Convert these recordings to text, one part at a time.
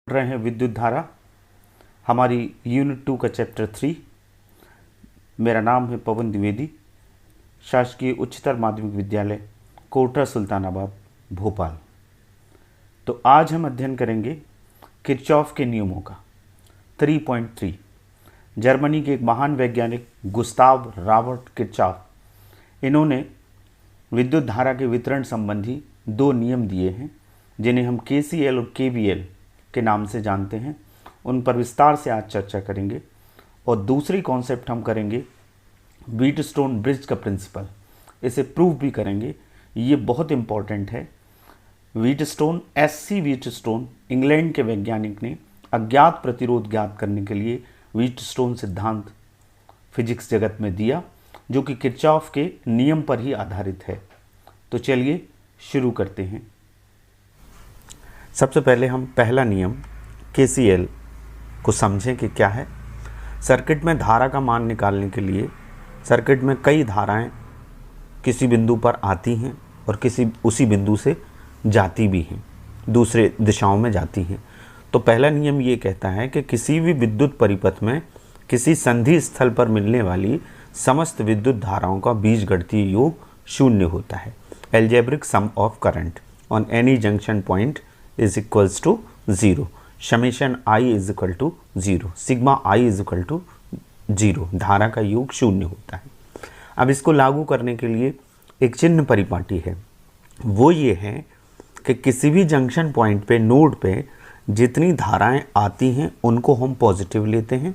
रहे हैं विद्युत धारा, हमारी यूनिट 2 का चैप्टर 3। मेरा नाम है पवन द्विवेदी, शासकीय उच्चतर माध्यमिक विद्यालय कोटा सुल्तानाबाद भोपाल। तो आज हम अध्ययन करेंगे किरचॉफ के नियमों का 3.3। जर्मनी के एक महान वैज्ञानिक गुस्ताव रॉबर्ट किरचॉफ, इन्होंने विद्युत धारा के वितरण संबंधी दो नियम दिए हैं जिन्हें हम KCL और KVL के नाम से जानते हैं। उन पर विस्तार से आज चर्चा करेंगे। और दूसरी कॉन्सेप्ट हम करेंगे व्हीटस्टोन ब्रिज का प्रिंसिपल, इसे प्रूव भी करेंगे। ये बहुत इम्पॉर्टेंट है। व्हीटस्टोन, SC व्हीटस्टोन, इंग्लैंड के वैज्ञानिक ने अज्ञात प्रतिरोध ज्ञात करने के लिए व्हीटस्टोन सिद्धांत फिजिक्स जगत में दिया, जो कि किरचॉफ के नियम पर ही आधारित है। तो चलिए शुरू करते हैं। सबसे पहले हम पहला नियम KCL को समझें कि क्या है। सर्किट में धारा का मान निकालने के लिए सर्किट में कई धाराएं किसी बिंदु पर आती हैं और उसी बिंदु से जाती भी हैं, दूसरे दिशाओं में जाती हैं। तो पहला नियम ये कहता है कि किसी भी विद्युत परिपथ में किसी संधि स्थल पर मिलने वाली समस्त विद्युत धाराओं का बीजगणितीय योग शून्य होता है। Algebraic sum of current on any junction point is equals to 0, summation I is equal to 0, sigma I is equal to 0। धारा का योग शून्य होता है। अब इसको लागू करने के लिए एक चिन्ह परिपाटी है, वो ये है कि किसी भी जंक्शन पॉइंट पे, नोड पे जितनी धाराएं आती हैं उनको हम पॉजिटिव लेते हैं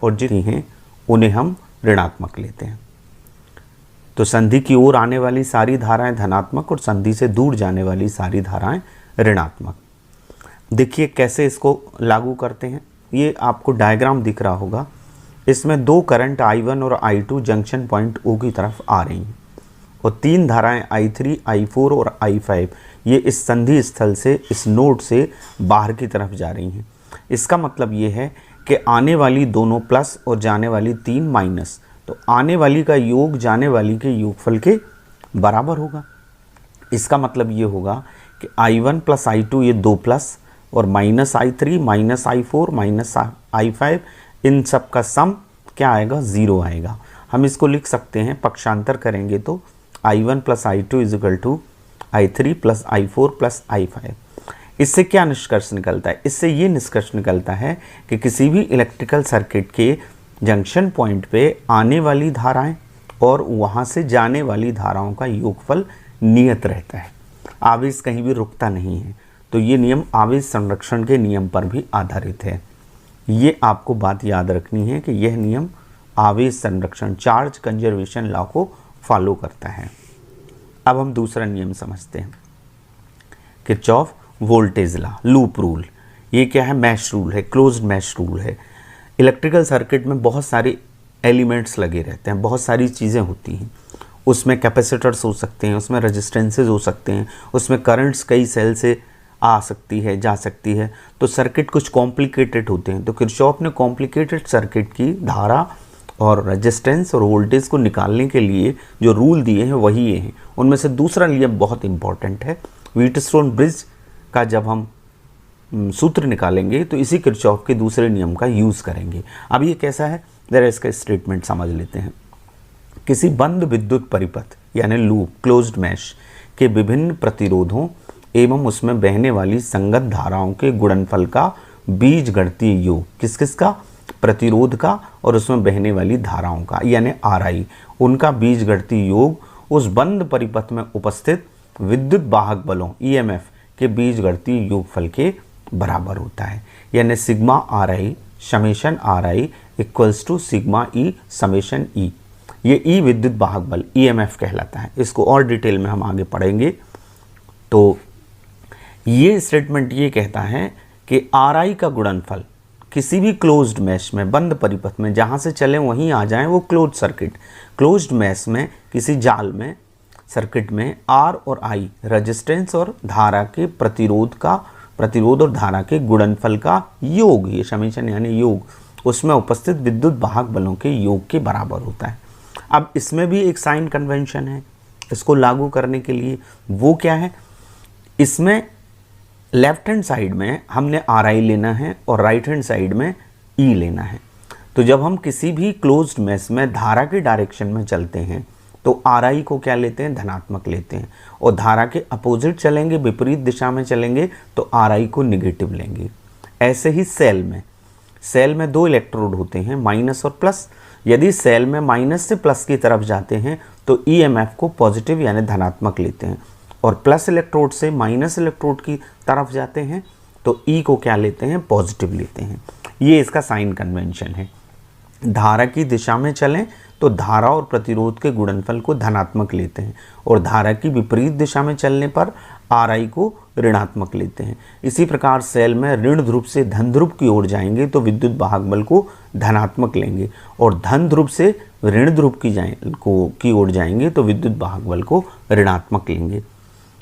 और जितनी हैं उन्हें हम ऋणात्मक लेते हैं। तो संधि की ओर आने वाली सारी धाराएं धनात्मक और संधि से दूर जाने वाली सारी धाराएं ऋणात्मक। देखिए कैसे इसको लागू करते हैं। ये आपको डायग्राम दिख रहा होगा। इसमें दो करंट I1 और I2 जंक्शन पॉइंट O की तरफ आ रही हैं और तीन धाराएं I3, I4 और I5 ये इस संधि स्थल से, इस नोड से बाहर की तरफ जा रही हैं। इसका मतलब ये है कि आने वाली दोनों प्लस और जाने वाली तीन माइनस, तो आने वाली का योग जाने वाली के योगफल के बराबर होगा। इसका मतलब ये होगा कि I1 प्लस I2 ये दो प्लस और minus I3 minus I4 minus I5 इन सब का सम क्या आएगा? 0 आएगा। हम इसको लिख सकते हैं, पक्षांतर करेंगे तो I1 plus I2 is equal to I3 plus I4 plus I5। इससे क्या निष्कर्ष निकलता है? इससे ये निष्कर्ष निकलता है कि किसी भी इलेक्ट्रिकल सर्किट के जंक्शन पॉइंट पे आने वाली धाराएं और वहाँ से जाने वाली धाराओं का योगफल नियत रहता है, आवेश कहीं भी रुकता नहीं है। तो ये नियम आवेश संरक्षण के नियम पर भी आधारित है। ये आपको बात याद रखनी है कि यह नियम आवेश संरक्षण, चार्ज कंजर्वेशन लॉ को फॉलो करता है। अब हम दूसरा नियम समझते हैं, Kirchhoff voltage law, loop rule. ये क्या है? मैश रूल है, क्लोज्ड मैश रूल है। इलेक्ट्रिकल सर्किट में बहुत सारे एलिमेंट्स लगे रहते हैं, बहुत सारी चीज़ें होती हैं। उसमें कैपेसिटर्स हो सकते हैं, उसमें रेजिस्टेंसेज हो सकते हैं, उसमें करंट्स कई सेल से आ सकती है, जा सकती है। तो सर्किट कुछ कॉम्प्लिकेटेड होते हैं। तो किरचॉफ ने कॉम्प्लिकेटेड सर्किट की धारा और रेजिस्टेंस और वोल्टेज को निकालने के लिए जो रूल दिए हैं वही ये हैं। उनमें से दूसरा नियम बहुत इंपॉर्टेंट है। व्हीटस्टोन ब्रिज का जब हम सूत्र निकालेंगे तो इसी किरचॉफ के दूसरे नियम का यूज़ करेंगे। अब ये कैसा है, जरा इसका स्टेटमेंट समझ लेते हैं। किसी बंद विद्युत परिपथ यानी लूप, क्लोज्ड मैश के विभिन्न प्रतिरोधों एवं उसमें बहने वाली संगत धाराओं के गुणनफल का बीजगणितीय योग, किस किस का? प्रतिरोध का और उसमें बहने वाली धाराओं का यानी RI, उनका बीजगणितीय योग उस बंद परिपथ में उपस्थित विद्युत वाहक बलों EMF के बीजगणितीय योगफल के बराबर होता है। यानी sigma RI summation RI equals to sigma E summation E। ये E विद्युत वाहक बल EMF कहलाता है। इसको और डिटेल में हम आगे पढ़ेंगे। तो ये स्टेटमेंट ये कहता है कि RI का गुणनफल किसी भी क्लोज्ड मैश में, बंद परिपथ में, जहाँ से चलें वहीं आ जाएं, वो क्लोज्ड सर्किट, क्लोज्ड मैश में, किसी जाल में, सर्किट में R और I रेजिस्टेंस और धारा के प्रतिरोध और धारा के गुणनफल का योग, ये समेशन यानी योग, उसमें उपस्थित विद्युत वाहक बलों के योग के बराबर होता है। अब इसमें भी एक साइन कन्वेंशन है इसको लागू करने के लिए। वो क्या है? इसमें लेफ्ट हैंड साइड में हमने आर आई लेना है और राइट हैंड साइड में ई लेना है। तो जब हम किसी भी क्लोज्ड मेश में धारा की डायरेक्शन में चलते हैं तो आर आई को क्या लेते हैं, धनात्मक लेते हैं, और धारा के अपोजिट चलेंगे, विपरीत दिशा में चलेंगे तो आर आई को निगेटिव लेंगे। ऐसे ही सेल में 2 इलेक्ट्रोड होते हैं, माइनस और प्लस। यदि सेल में माइनस से प्लस की तरफ जाते हैं तो ईएमएफ को पॉजिटिव यानी धनात्मक लेते हैं, और प्लस इलेक्ट्रोड से माइनस इलेक्ट्रोड की तरफ जाते हैं तो ई को क्या लेते हैं, पॉजिटिव लेते हैं। ये इसका साइन कन्वेंशन है। धारा की दिशा में चलें तो धारा और प्रतिरोध के गुणनफल को धनात्मक लेते हैं, और धारा की विपरीत दिशा में चलने पर आर आई को ऋणात्मक लेते हैं। इसी प्रकार सेल में ऋण ध्रुव से धन ध्रुव की ओर जाएंगे तो विद्युत वाहक बल को धनात्मक लेंगे, और धन ध्रुव से ऋण ध्रुव की ओर जाएंगे तो विद्युत वाहक बल को ऋणात्मक लेंगे।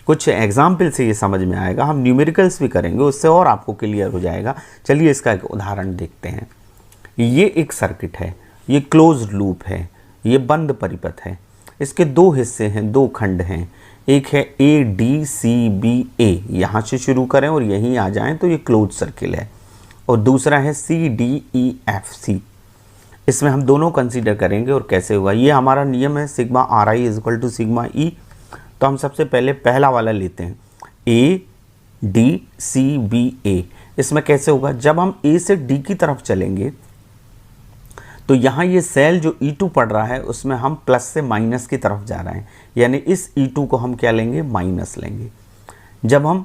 कुछ एग्जाम्पल से ये समझ में आएगा, हम न्यूमेरिकल्स भी करेंगे, उससे और आपको क्लियर हो जाएगा। चलिए इसका एक उदाहरण देखते हैं। ये एक सर्किट है, ये क्लोज्ड लूप है, ये बंद परिपथ है। इसके 2 हिस्से हैं, 2 खंड हैं। एक है ए डी सी बी ए, यहाँ से शुरू करें और यहीं आ जाएं तो ये क्लोज सर्किल है, और दूसरा है C D E F C. इसमें हम दोनों कंसीडर करेंगे और कैसे होगा। ये हमारा नियम है sigma R I is equal to sigma E. तो हम सबसे पहले पहला वाला लेते हैं, ए डी सी बी ए। इसमें कैसे होगा, जब हम ए से डी की तरफ चलेंगे तो यहाँ ये सेल जो E2 पड़ रहा है उसमें हम प्लस से माइनस की तरफ जा रहे हैं, यानी इस E2 को हम क्या लेंगे, माइनस लेंगे। जब हम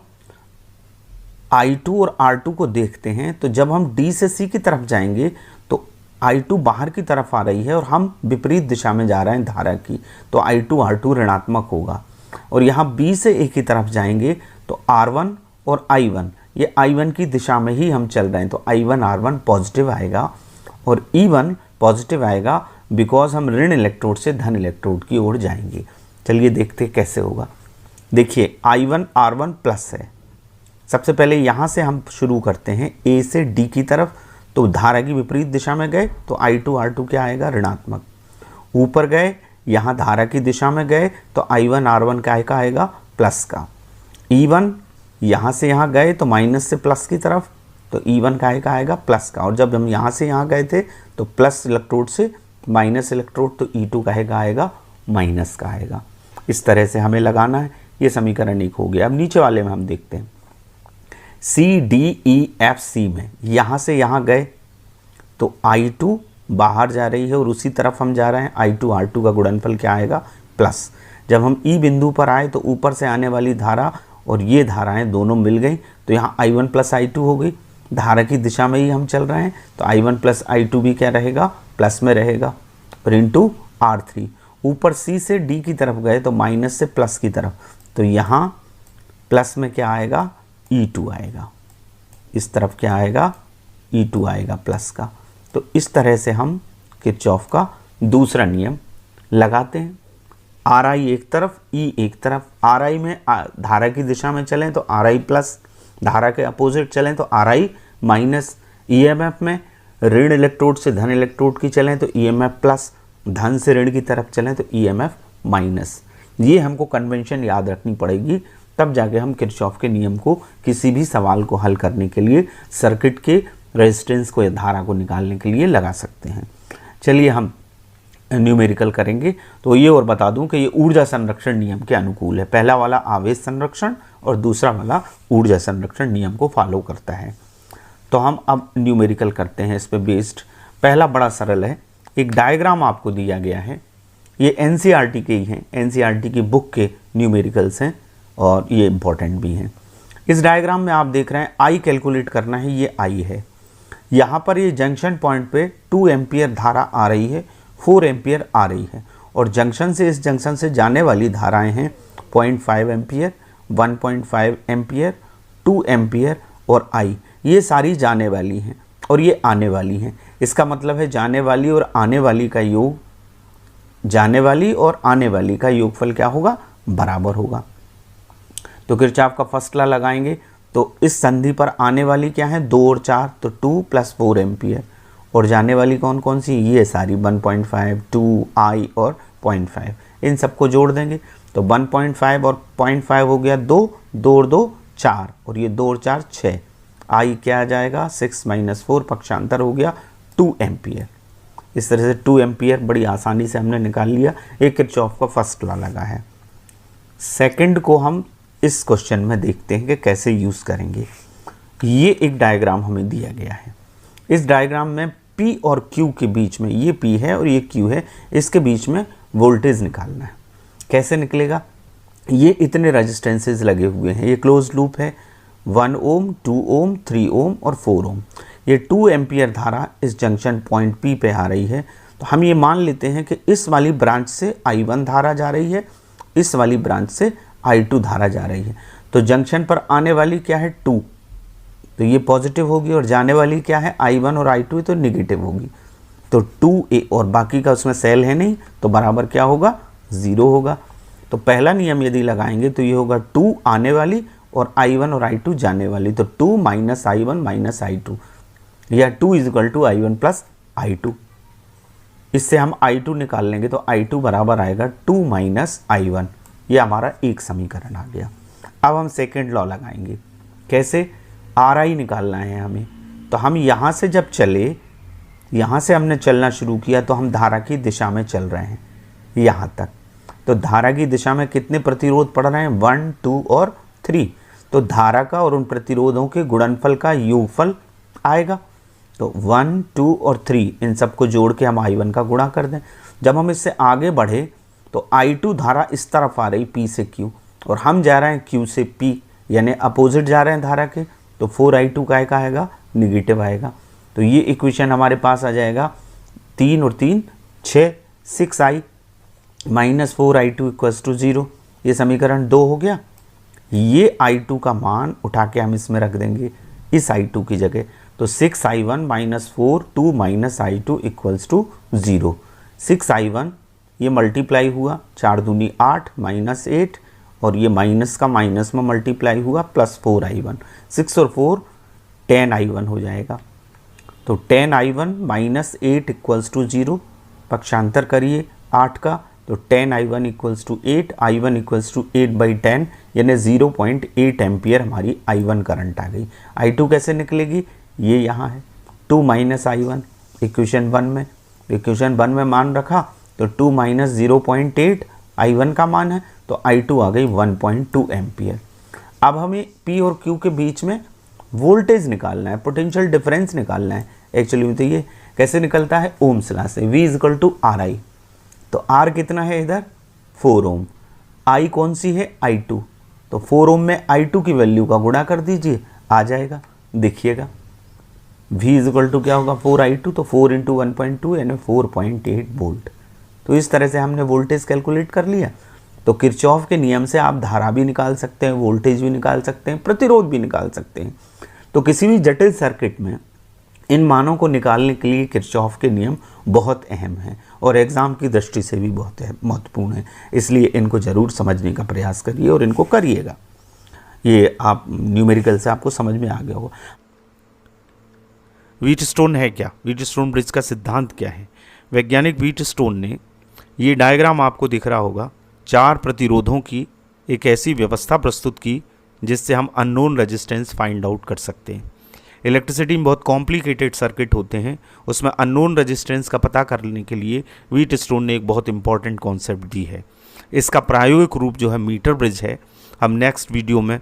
I2 और R2 को देखते हैं तो जब हम D से C की तरफ जाएंगे तो I2 बाहर की तरफ आ रही है और हम विपरीत दिशा में जा रहे हैं धारा की, तो I2 R2 ऋणात्मक होगा। और यहाँ B से A की तरफ जाएंगे तो R1 और I1, ये I1 की दिशा में ही हम चल रहे हैं तो I1 R1 पॉजिटिव आएगा, और E1 पॉजिटिव आएगा बिकॉज हम ऋण इलेक्ट्रोड से धन इलेक्ट्रोड की ओर जाएंगे। चलिए देखते हैं कैसे होगा। देखिए I1 R1 प्लस है। सबसे पहले यहाँ से हम शुरू करते हैं A से D की तरफ, तो धारा की विपरीत दिशा में गए तो I2 R2 क्या आएगा, ऋणात्मक। ऊपर गए, यहाँ धारा की दिशा में गए तो I1 R1 का आएगा, प्लस का। E1 यहाँ से यहाँ गए तो माइनस से प्लस की तरफ, तो E1 का आएगा प्लस का। और जब हम यहाँ से यहाँ गए थे तो प्लस इलेक्ट्रोड से माइनस इलेक्ट्रोड, तो E2 का आएगा माइनस का आएगा। इस तरह से हमें लगाना है। ये समीकरण 1 हो गया। अब नीचे वाले में हम देखते हैं, C D E F C में यहाँ से यहाँ गए तो I2 बाहर जा रही है और उसी तरफ हम जा रहे हैं, I2 R2 का गुणनफल क्या आएगा, प्लस। जब हम E बिंदु पर आए तो ऊपर से आने वाली धारा और ये धाराएं दोनों मिल गई, तो यहाँ I1 प्लस I2 हो गई। धारा की दिशा में ही हम चल रहे हैं तो I1 प्लस I2 भी क्या रहेगा, प्लस में रहेगा, और इंटू R3। ऊपर C से D की तरफ गए तो माइनस से प्लस की तरफ, तो यहाँ प्लस में क्या आएगा, E2 आएगा। इस तरफ क्या आएगा, E2 आएगा प्लस का। तो इस तरह से हम किरचॉफ का दूसरा नियम लगाते हैं। RI एक तरफ, E एक तरफ। RI में धारा की दिशा में चलें तो RI प्लस, धारा के अपोजिट चलें तो RI माइनस। EMF में ऋण इलेक्ट्रोड से धन इलेक्ट्रोड की चलें तो EMF प्लस, धन से ऋण की तरफ चलें तो EMF माइनस। ये हमको कन्वेंशन याद रखनी पड़ेगी, तब जाके हम किरचॉफ के नियम को किसी भी सवाल को हल करने के लिए, सर्किट के रेजिस्टेंस को या धारा को निकालने के लिए लगा सकते हैं। चलिए हम न्यूमेरिकल करेंगे। तो ये और बता दूं कि ये ऊर्जा संरक्षण नियम के अनुकूल है। पहला वाला आवेश संरक्षण और दूसरा वाला ऊर्जा संरक्षण नियम को फॉलो करता है। तो हम अब न्यूमेरिकल करते हैं इस पे बेस्ड। पहला बड़ा सरल है, एक डायग्राम आपको दिया गया है, ये NCERT के ही हैं, NCERT की बुक के न्यूमेरिकल्स हैं और ये इम्पोर्टेंट भी हैं। इस डायग्राम में आप देख रहे हैं I कैलकुलेट करना है, ये I है। यहाँ पर ये जंक्शन पॉइंट पे 2 एम्पियर धारा आ रही है, 4 एम्पियर आ रही है, और जंक्शन से इस जंक्शन से जाने वाली धाराएं हैं 0.5 एम्पियर, 1.5 एम्पियर, 2 एम्पियर और I। ये सारी जाने वाली हैं और ये आने वाली हैं। इसका मतलब है जाने वाली और आने वाली का योग, जाने वाली और आने वाली का योगफल क्या होगा, बराबर होगा। तो किरचॉफ का फर्स्ट लॉ लगाएंगे तो इस संधि पर आने वाली क्या है, 2 और 4, तो 2 + 4 एम्पियर, और जाने वाली कौन कौन सी, ये सारी 1.5, 2, I और 0.5। इन सबको जोड़ देंगे तो 1.5 और 0.5 हो गया 2, 2 और 2 4 और ये 2 और 4 6, आई क्या आ जाएगा 6 - 4, पक्षांतर हो गया 2 एम्पियर। इस तरह से 2 एम्पियर बड़ी आसानी से हमने निकाल लिया। एक किरचॉफ का फर्स्ट लॉ लगा है। सेकंड को हम इस क्वेश्चन में देखते हैं कि कैसे यूज़ करेंगे। ये एक डायग्राम हमें दिया गया है। इस डायग्राम में P और Q के बीच में, ये P है और ये Q है, इसके बीच में वोल्टेज निकालना है। कैसे निकलेगा? ये इतने रेजिस्टेंसेस लगे हुए हैं, ये क्लोज लूप है, 1 ओम, 2 ओम, 3 ओम और 4 ओम। ये 2 एम्पियर धारा इस जंक्शन पॉइंट P पे आ रही है। तो हम ये मान लेते हैं कि इस वाली ब्रांच से I1 धारा जा रही है, इस वाली ब्रांच से I2 धारा जा रही है। तो जंक्शन पर आने वाली क्या है 2, तो ये पॉजिटिव होगी, और जाने वाली क्या है I1 और I2, तो निगेटिव होगी। तो 2A और बाकी का उसमें सेल है नहीं, तो बराबर क्या होगा 0 होगा। तो पहला नियम यदि लगाएंगे तो ये होगा 2 आने वाली और I1 और I2 जाने वाली, तो 2 - I1 - I2, या 2 = I1 + I2। इससे हम I2 निकाल लेंगे तो I2 बराबर आएगा 2 - I1। ये हमारा एक समीकरण आ गया। अब हम सेकेंड लॉ लगाएंगे। कैसे? RI निकालना है हमें। तो हम यहाँ से जब चले, यहाँ से हमने चलना शुरू किया तो हम धारा की दिशा में चल रहे हैं यहाँ तक। तो धारा की दिशा में कितने प्रतिरोध पड़ रहे हैं? 1, 2 और 3। तो धारा का और उन प्रतिरोधों के गुणनफल का योगफल आएगा। तो 1, 2 और 3 इन सबको जोड़ के हम I1 का गुणा कर दें। जब हम इससे आगे बढ़े तो I2 धारा इस तरफ आ रही P से Q, और हम जा रहे हैं Q से P, यानी अपोजिट जा रहे हैं धारा के। तो 4I2 का आएगा निगेटिव आएगा। तो ये इक्वेशन हमारे पास आ जाएगा 3 और 3 6, 6I - 4I2 = 0। ये समीकरण 2 हो गया। ये I2 का मान उठा के हम इसमें रख देंगे इस I2 की जगह। तो 6I1 - 4 2 - I2 = 0। 6I1 ये मल्टीप्लाई हुआ, 4 दूनी 8 -8, और ये माइनस का माइनस में मल्टीप्लाई हुआ प्लस 4I1। 6 और 4 10I1 हो जाएगा। तो 10I1 - 8 = 0। पक्षांतर करिए 8 का, तो 10I1 = 8, I1 = 8/10, यानी 0.8 एम्पियर हमारी I1 करंट आ गई। I2 कैसे निकलेगी? ये यहाँ है 2 - I1 इक्वेशन 1 में। इक्वेशन 1 में मान रखा तो 2 - 0.8 I1 का मान है, तो I2 आ गई 1.2 एम्पियर। अब हमें P और Q के बीच में वोल्टेज निकालना है, पोटेंशियल डिफरेंस निकालना है। एक्चुअली में तो ये कैसे निकलता है? ओम्स लॉ से। V = RI। तो R कितना है इधर? 4 ओम। I कौन सी है? I2। तो 4 ओम में I2 की वैल्यू का गुणा कर दीजिए, आ जाएगा। देखिएगा V = क्या होगा? 4I2, तो 4 × 1.2 यानी 4.8 वोल्ट। तो इस तरह से हमने वोल्टेज कैलकुलेट कर लिया। तो किरचॉफ के नियम से आप धारा भी निकाल सकते हैं, वोल्टेज भी निकाल सकते हैं, प्रतिरोध भी निकाल सकते हैं। तो किसी भी जटिल सर्किट में इन मानों को निकालने के लिए किरचॉफ के नियम बहुत अहम हैं और एग्ज़ाम की दृष्टि से भी बहुत महत्वपूर्ण है। इसलिए इनको ज़रूर समझने का प्रयास करिए और इनको करिएगा। ये आप न्यूमेरिकल से आपको समझ में आ गया होगा। व्हीटस्टोन है क्या? व्हीटस्टोन ब्रिज का सिद्धांत क्या है? वैज्ञानिक व्हीटस्टोन ने, ये डायग्राम आपको दिख रहा होगा, 4 प्रतिरोधों की एक ऐसी व्यवस्था प्रस्तुत की जिससे हम अननोन रेजिस्टेंस फाइंड आउट कर सकते हैं। इलेक्ट्रिसिटी में बहुत कॉम्प्लिकेटेड सर्किट होते हैं, उसमें अननोन रेजिस्टेंस का पता करने के लिए व्हीटस्टोन ने एक बहुत इंपॉर्टेंट कॉन्सेप्ट दी है। इसका प्रायोगिक रूप जो है मीटर ब्रिज है। हम नेक्स्ट वीडियो में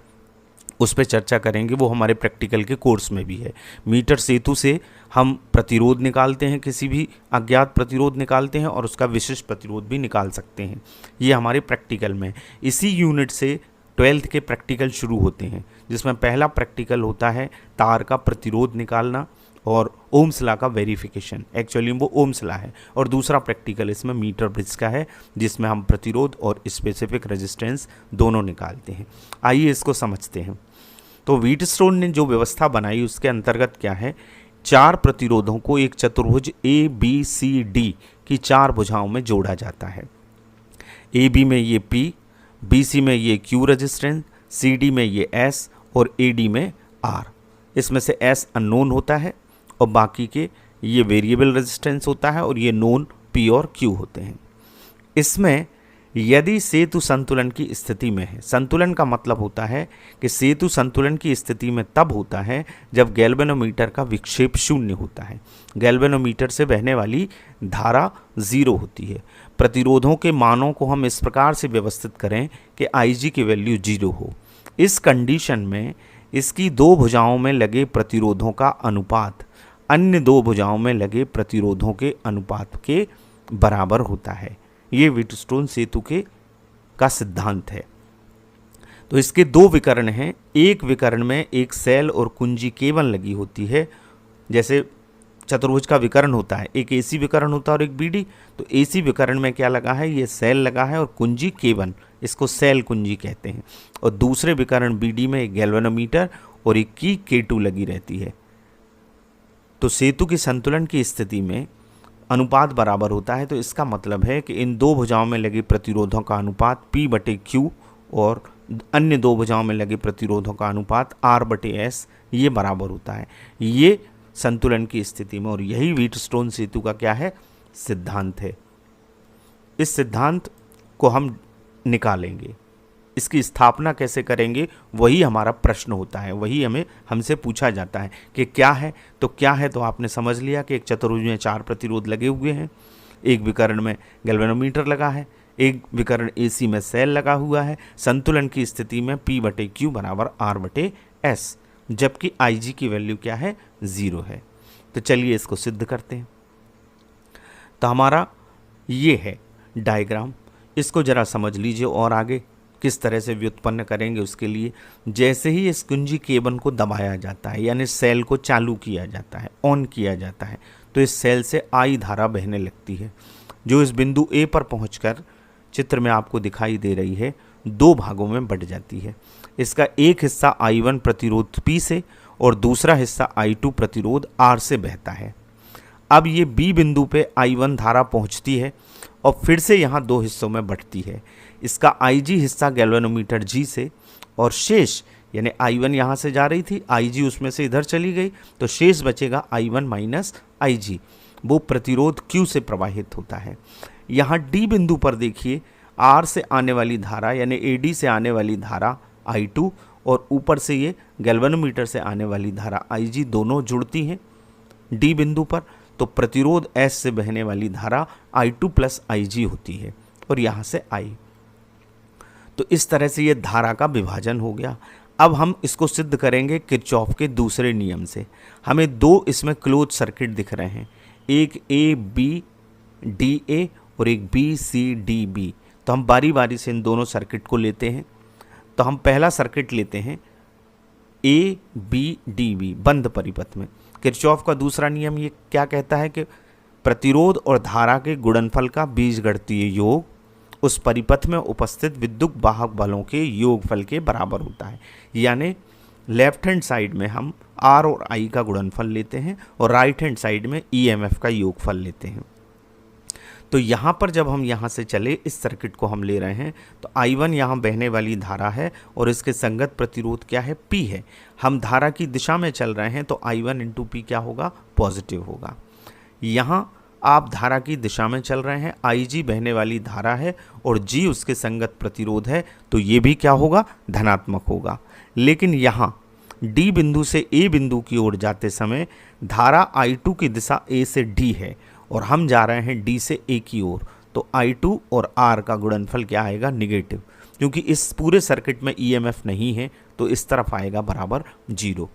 उस पर चर्चा करेंगे, वो हमारे प्रैक्टिकल के कोर्स में भी है। मीटर सेतु से हम प्रतिरोध निकालते हैं, किसी भी अज्ञात प्रतिरोध निकालते हैं और उसका विशिष्ट प्रतिरोध भी निकाल सकते हैं। ये हमारे प्रैक्टिकल में, इसी यूनिट से 12th के प्रैक्टिकल शुरू होते हैं, जिसमें पहला प्रैक्टिकल होता है तार का प्रतिरोध निकालना और ओम्स लॉ का वेरिफिकेशन। एक्चुअली वो ओम्स लॉ है। और दूसरा प्रैक्टिकल इसमें मीटर ब्रिज का है, जिसमें हम प्रतिरोध और स्पेसिफिक रेजिस्टेंस दोनों निकालते हैं। आइए इसको समझते हैं। तो व्हीटस्टोन ने जो व्यवस्था बनाई उसके अंतर्गत क्या है, 4 प्रतिरोधों को एक चतुर्भुज ABCD की 4 भुजाओं में जोड़ा जाता है। AB में ये P, BC में ये Q रेजिस्टेंस, CD में ये S और AD में R। इसमें से S अननोन होता है और बाकी के ये वेरिएबल रेजिस्टेंस होता है और ये नोन P और Q होते हैं। इसमें यदि सेतु संतुलन की स्थिति में है, संतुलन का मतलब होता है कि सेतु संतुलन की स्थिति में तब होता है जब गैल्वेनोमीटर का विक्षेप शून्य होता है, गैल्वेनोमीटर से बहने वाली धारा जीरो होती है। प्रतिरोधों के मानों को हम इस प्रकार से व्यवस्थित करें कि IG की वैल्यू जीरो हो। इस कंडीशन में इसकी दो भुजाओं में लगे प्रतिरोधों का अनुपात अन्य दो भुजाओं में लगे प्रतिरोधों के अनुपात के बराबर होता है। ये व्हीटस्टोन सेतु का सिद्धांत है। तो इसके दो विकर्ण हैं। एक विकर्ण में एक सेल और कुंजी केवल लगी होती है, जैसे चतुर्भुज का विकर्ण होता है, एक AC विकर्ण होता है और एक BD। तो AC विकर्ण में क्या लगा है, ये सेल लगा है और कुंजी केवल, इसको सेल कुंजी कहते हैं। और दूसरे विकर्ण BD में एक गैल्वेनोमीटर और एक की K2 लगी रहती है। तो सेतु की संतुलन की स्थिति में अनुपात बराबर होता है। तो इसका मतलब है कि इन दो भुजाओं में लगे प्रतिरोधों का अनुपात P/Q और अन्य दो भुजाओं में लगे प्रतिरोधों का अनुपात R/S ये बराबर होता है, ये संतुलन की स्थिति में। और यही व्हीटस्टोन सेतु का क्या है, सिद्धांत है। इस सिद्धांत को हम निकालेंगे, इसकी स्थापना कैसे करेंगे, वही हमारा प्रश्न होता है, वही हमसे पूछा जाता है कि क्या है। तो क्या है, तो आपने समझ लिया कि एक चतुर्भुज में 4 प्रतिरोध लगे हुए हैं, एक विकर्ण में गैल्वेनोमीटर लगा है, एक विकर्ण AC में सेल लगा हुआ है। संतुलन की स्थिति में P/Q बराबर R/S, जबकि IG की वैल्यू क्या है, 0 है। तो चलिए इसको सिद्ध करते हैं। तो हमारा ये है डायग्राम, इसको जरा समझ लीजिए और आगे किस तरह से व्युत्पन्न करेंगे उसके लिए। जैसे ही इस कुंजी K1 को दबाया जाता है, यानी सेल को चालू किया जाता है, ऑन किया जाता है, तो इस सेल से I धारा बहने लगती है, जो इस बिंदु A पर पहुंचकर चित्र में आपको दिखाई दे रही है, दो भागों में बट जाती है। इसका एक हिस्सा I1 प्रतिरोध P से और दूसरा हिस्सा I2 प्रतिरोध R से बहता है। अब ये B बिंदु पे I1 धारा पहुंचती है और फिर से यहाँ दो हिस्सों में बंटती है। इसका IG हिस्सा गैल्वेनोमीटर G से और शेष, यानी I1 यहाँ से जा रही थी, IG उसमें से इधर चली गई, तो शेष बचेगा I1 माइनस IG, वो प्रतिरोध Q से प्रवाहित होता है। यहाँ D बिंदु पर देखिए, R से आने वाली धारा यानी AD से आने वाली धारा I2 और ऊपर से ये गैल्वेनोमीटर से आने वाली धारा IG दोनों जुड़ती हैं D बिंदु पर। तो प्रतिरोध S से बहने वाली धारा I2 प्लस IG होती है और यहाँ से I। तो इस तरह से ये धारा का विभाजन हो गया। अब हम इसको सिद्ध करेंगे किरचॉफ के दूसरे नियम से। हमें दो इसमें क्लोज सर्किट दिख रहे हैं, एक ABDA और एक BCDB। तो हम बारी बारी से इन दोनों सर्किट को लेते हैं। तो हम पहला सर्किट लेते हैं ABDB बंद परिपथ में। किरचॉफ का दूसरा नियम ये क्या कहता है कि प्रतिरोध और धारा के गुणनफल का बीजगणितीय योग उस परिपथ में उपस्थित विद्युत वाहक बलों के योगफल के बराबर होता है। यानी लेफ्ट हैंड साइड में हम R और I का गुणनफल लेते हैं और राइट हैंड साइड में EMF का योगफल लेते हैं। तो यहाँ पर जब हम यहाँ से चले, इस सर्किट को हम ले रहे हैं, तो I1 यहाँ बहने वाली धारा है और इसके संगत प्रतिरोध क्या है, P है। हम धारा की दिशा में चल रहे हैं तो I1 इंटू P क्या होगा, पॉजिटिव होगा। यहाँ आप धारा की दिशा में चल रहे हैं, IG बहने वाली धारा है और G उसके संगत प्रतिरोध है, तो ये भी क्या होगा, धनात्मक होगा। लेकिन यहाँ D बिंदु से A बिंदु की ओर जाते समय धारा I2 की दिशा A से D है और हम जा रहे हैं D से A की ओर, तो I2 और R का गुणनफल क्या आएगा, निगेटिव। क्योंकि इस पूरे सर्किट में EMF नहीं है तो इस तरफ आएगा बराबर 0।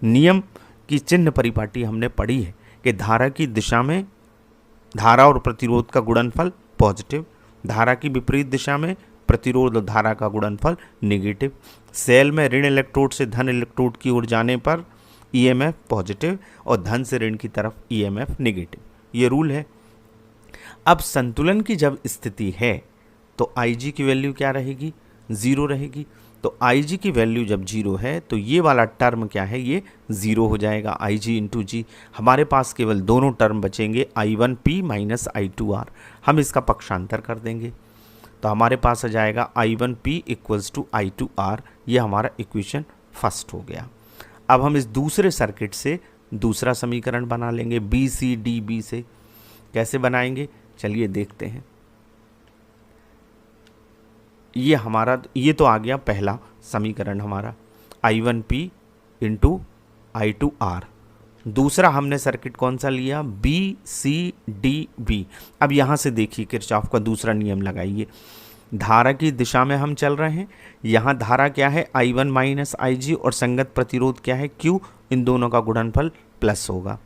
नियम की चिन्ह परिपाटी हमने पढ़ी है कि धारा की दिशा में धारा और प्रतिरोध का गुणनफल पॉजिटिव, धारा की विपरीत दिशा में प्रतिरोध और धारा का गुणनफल नेगेटिव। सेल में ऋण इलेक्ट्रोड से धन इलेक्ट्रोड की ओर जाने पर EMF पॉजिटिव और धन से ऋण की तरफ EMF नेगेटिव, ये रूल है। अब संतुलन की जब स्थिति है तो IG की वैल्यू क्या रहेगी, 0 रहेगी। तो IG की वैल्यू जब 0 है तो ये वाला टर्म क्या है, ये 0 हो जाएगा, IG इंटू G। हमारे पास केवल दोनों टर्म बचेंगे, I1P माइनस I2R। हम इसका पक्षांतर कर देंगे तो हमारे पास आ जाएगा I1P इक्वल्स टू I2R। ये हमारा इक्वेशन फर्स्ट हो गया। अब हम इस दूसरे सर्किट से दूसरा समीकरण बना लेंगे BCDB से। कैसे बनाएंगे, चलिए देखते हैं। ये तो आ गया पहला समीकरण हमारा I1P इंटू I2R। दूसरा हमने सर्किट कौन सा लिया, BCDB। अब यहाँ से देखिए किरचॉफ का दूसरा नियम लगाइए। धारा की दिशा में हम चल रहे हैं, यहाँ धारा क्या है I1 माइनस IG और संगत प्रतिरोध क्या है Q, इन दोनों का गुणनफल प्लस होगा।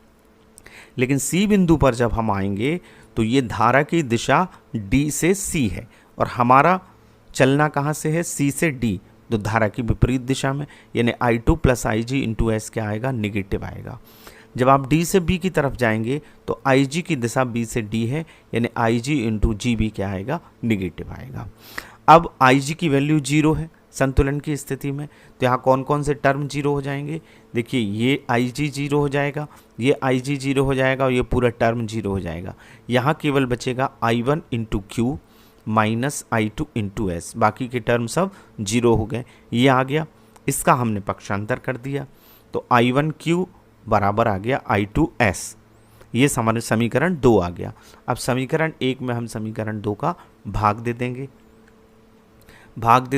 लेकिन C बिंदु पर जब हम आएंगे तो ये धारा की दिशा D से C है और हमारा चलना कहाँ से है, C से D, तो धारा की विपरीत दिशा में, यानी I2 plus IG into S क्या आएगा, निगेटिव आएगा। जब आप D से B की तरफ जाएंगे तो IG की दिशा B से D है, यानी IG इंटू GB क्या आएगा, निगेटिव आएगा। अब IG की वैल्यू 0 है संतुलन की स्थिति में, तो यहाँ कौन कौन से टर्म 0 हो जाएंगे, देखिए ये IG 0 हो जाएगा, ये IG 0 हो जाएगा और ये पूरा टर्म 0 हो जाएगा। यहाँ केवल बचेगा I1 into Q minus I2 into S, बाकी के टर्म सब 0 हो गए। ये आ गया, इसका हमने पक्षांतर कर दिया तो I1Q बराबर आ गया I2S। ये हमारे समीकरण 2 आ गया। अब समीकरण 1 में हम समीकरण 2 का भाग दे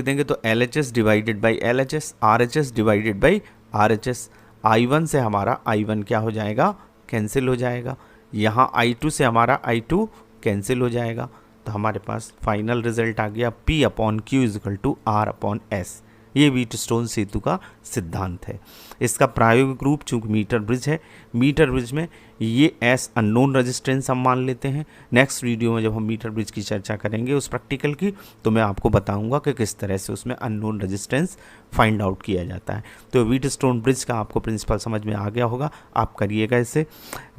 देंगे तो LHS divided by LHS, RHS divided by RHS। I1 से हमारा I1 क्या हो जाएगा, कैंसिल हो जाएगा। यहाँ I2 से हमारा I2 कैंसिल हो जाएगा, तो हमारे पास फाइनल रिजल्ट आ गया P upon Q is equal to R upon S। ये व्हीटस्टोन सेतु का सिद्धांत है। इसका प्रायोगिक रूप चूंकि मीटर ब्रिज है, मीटर ब्रिज में ये एस अननोन रेजिस्टेंस हम मान लेते हैं। नेक्स्ट वीडियो में जब हम मीटर ब्रिज की चर्चा करेंगे उस प्रैक्टिकल की, तो मैं आपको बताऊंगा कि किस तरह से उसमें अननोन रेजिस्टेंस फाइंड आउट किया जाता है। तो व्हीटस्टोन ब्रिज का आपको प्रिंसिपल समझ में आ गया होगा, आप करिएगा इसे।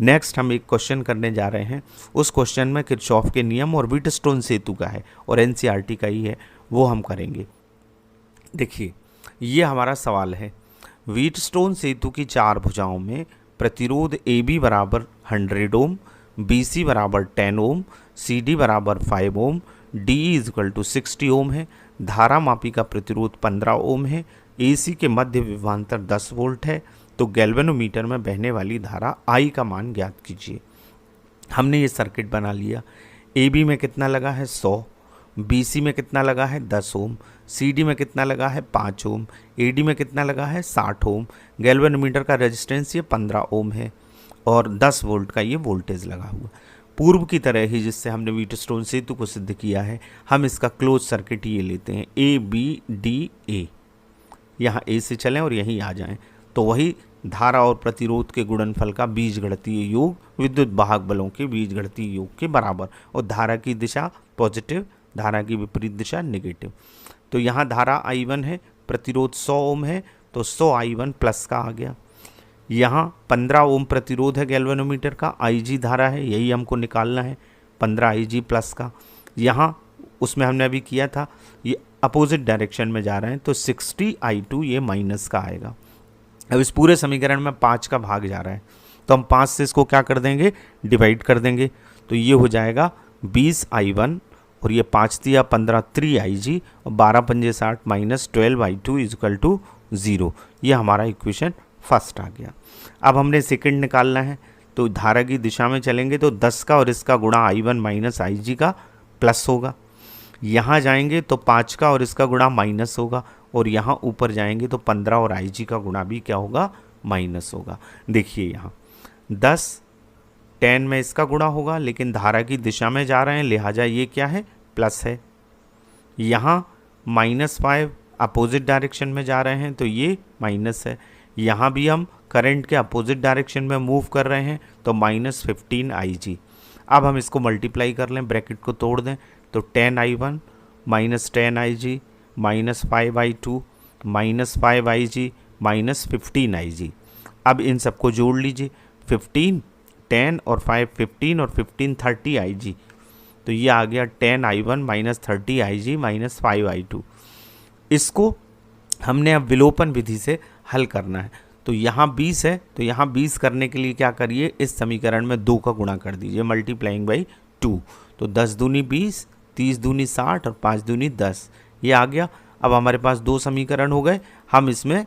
नेक्स्ट हम एक क्वेश्चन करने जा रहे हैं, उस क्वेश्चन में किरचॉफ के नियम और व्हीटस्टोन सेतु का है और NCERT का ही है, वो हम करेंगे। देखिए ये हमारा सवाल है, व्हीटस्टोन सेतु की 4 भुजाओं में प्रतिरोध AB बराबर 100 ओम, BC बराबर 10 ओम, CD बराबर 5 ओम, DE इजकल टू 60 ओम है। धारा मापी का प्रतिरोध 15 ओम है। AC के मध्य विभवांतर 10 वोल्ट है। तो गैल्वेनोमीटर में बहने वाली धारा I का मान ज्ञात कीजिए। हमने ये सर्किट बना लिया। AB में कितना लगा है 100, BC में कितना लगा है 10 ओम, CD में कितना लगा है 5 ओम, AD में कितना लगा है 60 ओम। गैल्वेनोमीटर का रेजिस्टेंस ये 15 ओम है और 10 वोल्ट का ये वोल्टेज लगा हुआ। पूर्व की तरह ही जिससे हमने व्हीटस्टोन सेतु को सिद्ध किया है, हम इसका क्लोज सर्किट ये लेते हैं ABDA। यहाँ A से चलें और यहीं आ जाएं, तो वही धारा और प्रतिरोध के गुणनफल का बीजगणितीय योग विद्युत वाहक बलों के बीजगणितीय योग के बराबर, और धारा की दिशा पॉजिटिव, धारा की विपरीत दिशा नेगेटिव। तो यहाँ धारा I1 है, प्रतिरोध 100 ओम है, तो 100 I1 प्लस का आ गया। यहाँ 15 ओम प्रतिरोध है गैल्वेनोमीटर का, IG धारा है, यही हमको निकालना है 15 IG प्लस का। यहाँ उसमें हमने अभी किया था, ये अपोजिट डायरेक्शन में जा रहे हैं, तो 60 I2 ये माइनस का आएगा। अब इस पूरे समीकरण में 5 का भाग जा रहा है, तो हम 5 से इसको क्या कर देंगे, डिवाइड कर देंगे, तो ये हो जाएगा 20 I1 और ये 5 दिया 15 3 IG और 12 पंजे 60 माइनस 12 I2 इजकल टू 0। ये हमारा इक्वेशन फर्स्ट आ गया। अब हमने सेकंड निकालना है, तो धारा की दिशा में चलेंगे तो 10 का और इसका गुणा I1 माइनस IG का प्लस होगा। यहाँ जाएंगे तो 5 का और इसका गुणा माइनस होगा, और यहाँ ऊपर जाएंगे तो 15 और IG का गुणा भी क्या होगा, माइनस होगा। देखिए यहाँ 10 10 में इसका गुणा होगा, लेकिन धारा की दिशा में जा रहे हैं लिहाजा ये क्या है, प्लस है। यहाँ -5 अपोजिट डायरेक्शन में जा रहे हैं तो ये माइनस है। यहाँ भी हम करंट के अपोजिट डायरेक्शन में मूव कर रहे हैं तो -15 IG। अब हम इसको मल्टीप्लाई कर लें, ब्रैकेट को तोड़ दें, तो 10 I1 minus 10 IG minus 5 I2 minus 5 IG minus 15 IG। अब इन सबको जोड़ लीजिए, 15 10 और 5 15 और 15 30 IG, तो ये आ गया 10 I1 minus 30 IG minus 5 I2। इसको हमने अब विलोपन विधि से हल करना है, तो यहाँ 20 है, तो यहाँ 20 करने के लिए क्या करिए, इस समीकरण में 2 का गुणा कर दीजिए, मल्टीप्लाइंग बाई 2, तो 10 दूनी 20, 30 दूनी 60 और 5 दूनी 10, ये आ गया। अब हमारे पास 2 समीकरण हो गए, हम इसमें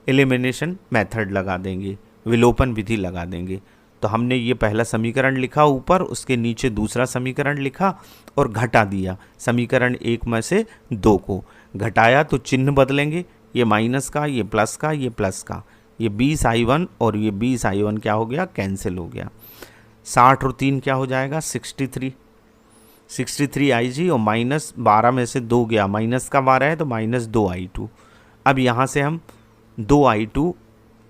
एलिमिनेशन मेथड लगा देंगे, विलोपन विधि लगा देंगे। तो हमने ये पहला समीकरण लिखा ऊपर, उसके नीचे दूसरा समीकरण लिखा और घटा दिया समीकरण 1 में से 2 को घटाया तो चिन्ह बदलेंगे, ये माइनस का, ये प्लस का, ये प्लस का, ये 20i1 और ये 20i1 क्या हो गया, कैंसिल हो गया। 60 और 3 क्या हो जाएगा, 63 और माइनस 12 में से 2 गया, माइनस का 12 है तो माइनस 2i2। अब यहाँ से हम 2i2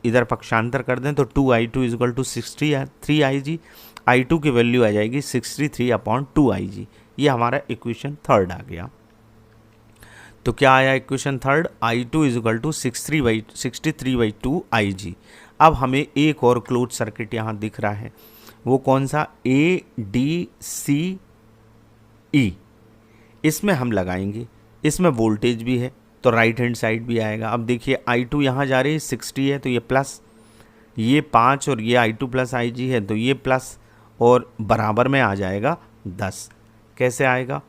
इधर पक्षांतर कर दें तो 2i2 equal to 63ig, i2 की वैल्यू आ जाएगी 63/2ig। ये हमारा इक्वेशन थर्ड आ गया। तो क्या आया equation third, i2 equal to 63/2ig। अब हमें एक और क्लोज सर्किट यहाँ दिख रहा है, वो कौन सा, ADCE। इसमें हम लगाएंगे, इसमें वोल्टेज भी है तो राइट हैंड साइड भी आएगा। अब देखिए i2 यहाँ जा रही है 60 है तो ये प्लस, ये 5 और ये i2 प्लस IG है तो ये प्लस, और बराबर में आ जाएगा 10। कैसे आएगा,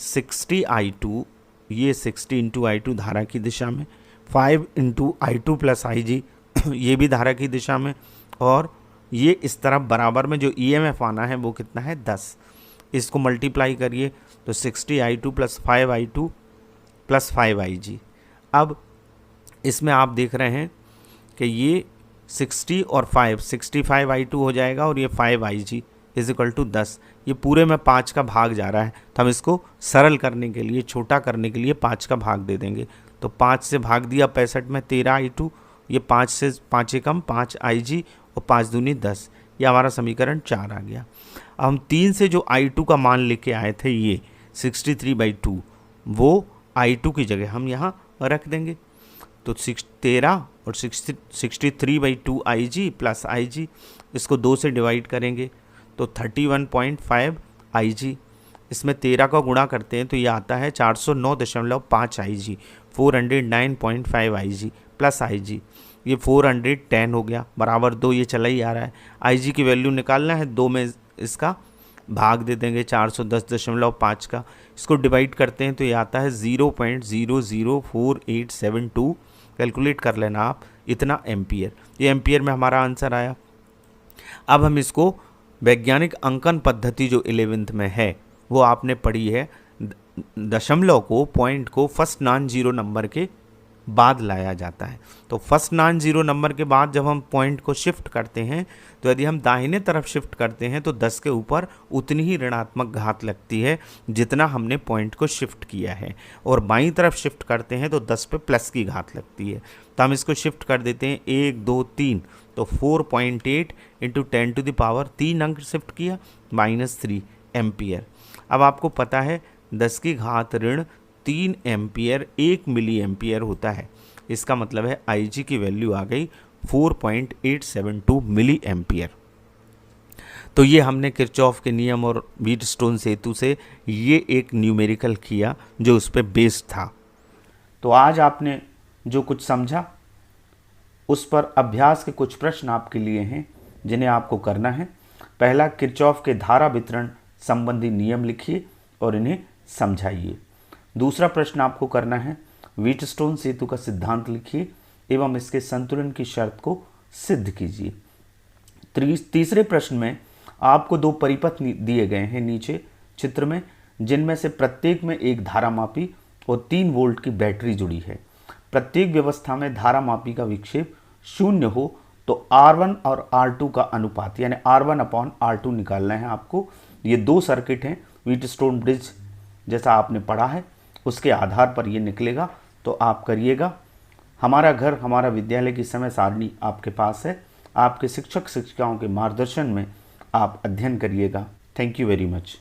60i2, ये 60 इंटू i2 धारा की दिशा में, 5 इंटू i2 प्लस IG ये भी धारा की दिशा में, और ये इस तरफ बराबर में जो EMF आना है वो कितना है, 10। इसको मल्टीप्लाई करिए तो 60i2 plus 5i2 plus 5IG। अब इसमें आप देख रहे हैं कि ये 60 और 5 65i2 हो जाएगा और ये 5IG इज इक्वल टू 10। ये पूरे में 5 का भाग जा रहा है तो हम इसको सरल करने के लिए, छोटा करने के लिए 5 का भाग दे देंगे। तो 5 से भाग दिया 65 में, 13i2, ये 5 से 5 कम 5IG और 5 दूनी 10। ये हमारा समीकरण 4 आ गया। अब हम 3 से जो i2 का मान लेके आए थे ये 63/2, वो i2 की जगह हम यहाँ रख देंगे। तो 13 और 63/2 IG प्लस IG, इसको 2 से डिवाइड करेंगे तो 31.5 IG। इसमें 13 का गुणा करते हैं तो ये आता है 409.5 IG, 409.5 IG प्लस IG, ये 410 हो गया, बराबर 2, ये चला ही आ रहा है। IG की वैल्यू निकालना है, 2 में इसका भाग दे देंगे 410.5 का, इसको डिवाइड करते हैं तो ये आता है 0.004872, कैलकुलेट कर लेना आप, इतना एम्पियर। ये एम्पियर में हमारा आंसर आया। अब हम इसको वैज्ञानिक अंकन पद्धति जो 11th में है वो आपने पढ़ी है, दशमलव को, पॉइंट को फर्स्ट नॉन जीरो नंबर के बाद लाया जाता है। तो फर्स्ट नॉन जीरो नंबर के बाद जब हम पॉइंट को शिफ्ट करते हैं तो यदि हम दाहिने तरफ शिफ्ट करते हैं तो 10 के ऊपर उतनी ही ऋणात्मक घात लगती है जितना हमने पॉइंट को शिफ्ट किया है, और बाईं तरफ शिफ्ट करते हैं तो 10 पे प्लस की घात लगती है। तो हम इसको शिफ्ट कर देते हैं 1 2 3, तो 4.8 इंटू 10 टू द पावर 3 अंक शिफ्ट किया, -3 एम्पियर। अब आपको पता है 10 की घात ऋण 3 एम्पियर 1 मिली एम्पियर होता है। इसका मतलब है IG की वैल्यू आ गई 4.872 मिली एम्पियर। तो ये हमने किरचॉफ के नियम और व्हीटस्टोन सेतु से ये एक न्यूमेरिकल किया जो उस पर बेस्ड था। तो आज आपने जो कुछ समझा उस पर अभ्यास के कुछ प्रश्न आपके लिए हैं जिन्हें आपको करना है। पहला, किरचॉफ के धारा वितरण संबंधी नियम लिखिए और इन्हें समझाइए। दूसरा प्रश्न आपको करना है, व्हीटस्टोन सेतु का सिद्धांत लिखिए एवं इसके संतुलन की शर्त को सिद्ध कीजिए। तीसरे प्रश्न में आपको 2 परिपथ दिए गए हैं नीचे चित्र में, जिनमें से प्रत्येक में एक धारामापी और 3 वोल्ट की बैटरी जुड़ी है। प्रत्येक व्यवस्था में धारामापी का विक्षेप 0 हो तो R1 और R2 का अनुपात यानी R1/R2 निकालना है आपको। ये 2 सर्किट हैं, व्हीटस्टोन ब्रिज जैसा आपने पढ़ा है उसके आधार पर ये निकलेगा, तो आप करिएगा। हमारा घर हमारा विद्यालय की समय सारणी आपके पास है, आपके शिक्षक शिक्षिकाओं के मार्गदर्शन में आप अध्ययन करिएगा। Thank you very much.